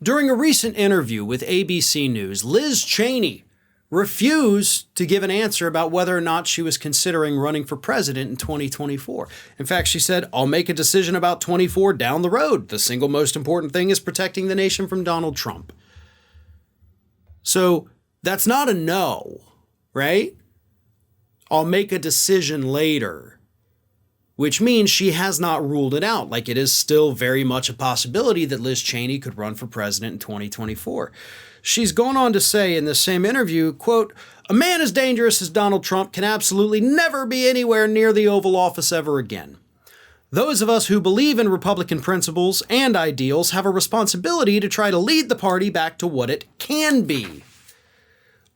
During a recent interview with ABC News, Liz Chaney refused to give an answer about whether or not she was considering running for president in 2024. In fact, she said, "I'll make a decision about 24 down the road. The single most important thing is protecting the nation from Donald Trump." So that's not a no, right? "I'll make a decision later," which means she has not ruled it out. Like, it is still very much a possibility that Liz Chaney could run for president in 2024. She's gone on to say in the same interview, quote, "A man as dangerous as Donald Trump can absolutely never be anywhere near the Oval Office ever again. Those of us who believe in Republican principles and ideals have a responsibility to try to lead the party back to what it can be."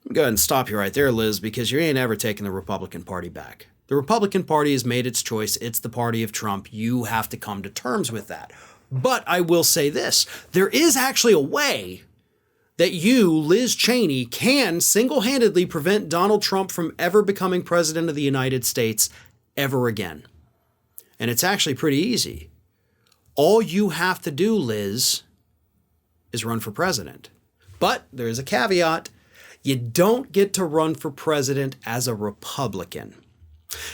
I'm going to stop you right there, Liz, because you ain't ever taking the Republican Party back. The Republican Party has made its choice. It's the party of Trump. You have to come to terms with that. But I will say this, there is actually a way that you, Liz Chaney, can single-handedly prevent Donald Trump from ever becoming president of the United States ever again. And it's actually pretty easy. All you have to do, Liz, is run for president. But there is a caveat. You don't get to run for president as a Republican.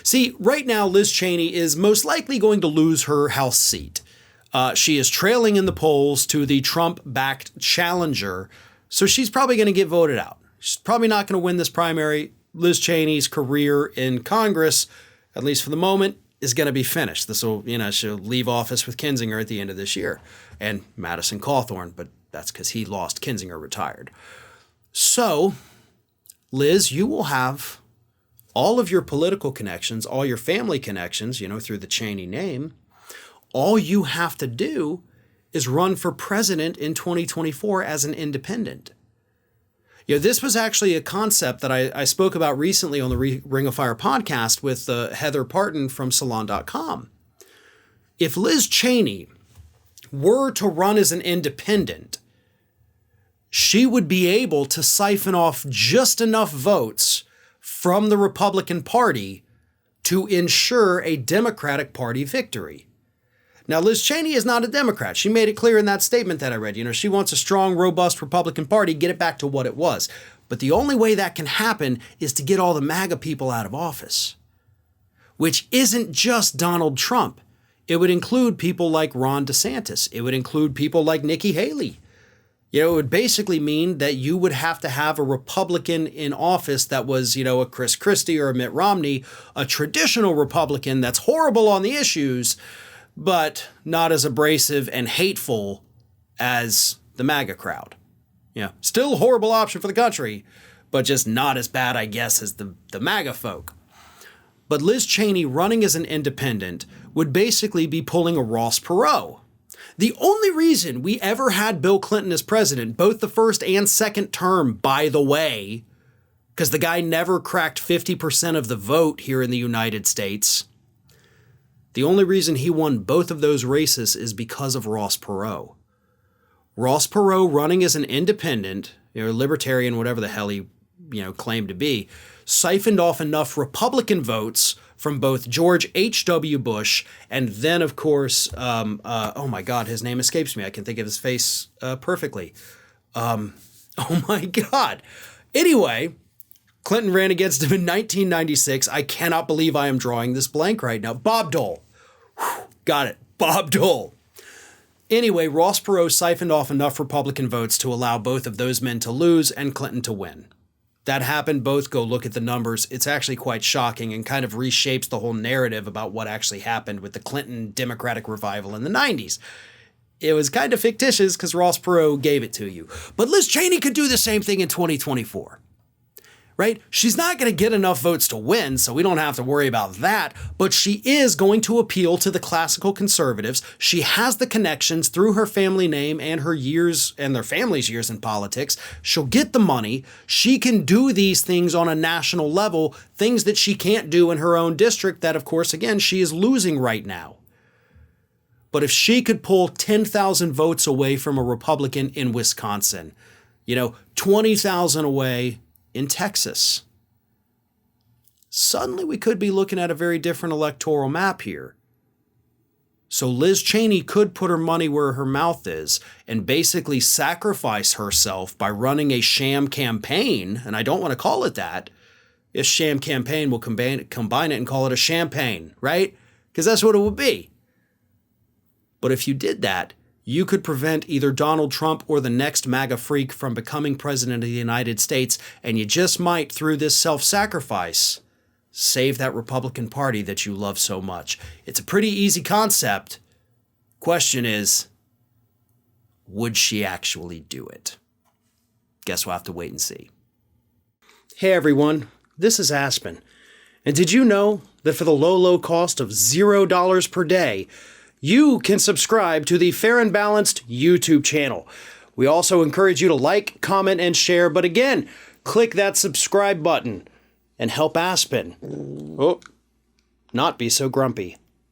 See, right now, Liz Chaney is most likely going to lose her House seat. She is trailing in the polls to the Trump-backed challenger, so she's probably going to get voted out. She's probably not going to win this primary. Liz Cheney's career in Congress, at least for the moment, is going to be finished. This will, she'll leave office with Kinzinger at the end of this year, and Madison Cawthorn, but that's because he lost. Kinzinger retired. So, Liz, you will have all of your political connections, all your family connections, through the Cheney name. All you have to do is run for president in 2024 as an independent. This was actually a concept that I spoke about recently on the Ring of Fire podcast with Heather Parton from Salon.com. If Liz Chaney were to run as an independent, she would be able to siphon off just enough votes from the Republican Party to ensure a Democratic Party victory. Now, Liz Chaney is not a Democrat. She made it clear in that statement that I read. She wants a strong, robust Republican Party, get it back to what it was. But the only way that can happen is to get all the MAGA people out of office, which isn't just Donald Trump. It would include people like Ron DeSantis. It would include people like Nikki Haley. It would basically mean that you would have to have a Republican in office that was, a Chris Christie or a Mitt Romney, a traditional Republican that's horrible on the issues, but not as abrasive and hateful as the MAGA crowd. Still a horrible option for the country, but just not as bad, I guess, as the MAGA folk. But Liz Chaney running as an independent would basically be pulling a Ross Perot. The only reason we ever had Bill Clinton as president, both the first and second term, by the way, because the guy never cracked 50% of the vote here in the United States, the only reason he won both of those races is because of Ross Perot. Ross Perot running as an independent, libertarian, whatever the hell he, claimed to be, siphoned off enough Republican votes from both George H.W. Bush and then, of course, oh my God, his name escapes me. I can think of his face perfectly. Oh my God. Anyway, Clinton ran against him in 1996. I cannot believe I am drawing this blank right now. Bob Dole. Whew, got it. Bob Dole. Anyway, Ross Perot siphoned off enough Republican votes to allow both of those men to lose and Clinton to win. That happened. Both go look at the numbers. It's actually quite shocking and kind of reshapes the whole narrative about what actually happened with the Clinton Democratic revival in the 90s. It was kind of fictitious because Ross Perot gave it to you. But Liz Chaney could do the same thing in 2024. Right? She's not going to get enough votes to win, so we don't have to worry about that, but she is going to appeal to the classical conservatives. She has the connections through her family name and her years and their family's years in politics. She'll get the money. She can do these things on a national level, things that she can't do in her own district that, of course, again, she is losing right now. But if she could pull 10,000 votes away from a Republican in Wisconsin, 20,000 away in Texas, suddenly we could be looking at a very different electoral map here. So Liz Chaney could put her money where her mouth is and basically sacrifice herself by running a sham campaign, and I don't want to call it that. A sham campaign will combine it and call it a champagne, right? Because that's what it would be. But if you did that, you could prevent either Donald Trump or the next MAGA freak from becoming president of the United States, and you just might, through this self-sacrifice, save that Republican Party that you love so much. It's a pretty easy concept. Question is, would she actually do it? Guess we'll have to wait and see. Hey everyone, this is Aspen. And did you know that for the low cost of $0 per day, you can subscribe to the Fair and Balanced YouTube channel? We also encourage you to like, comment, and share, but again, click that subscribe button and help Aspen not be so grumpy.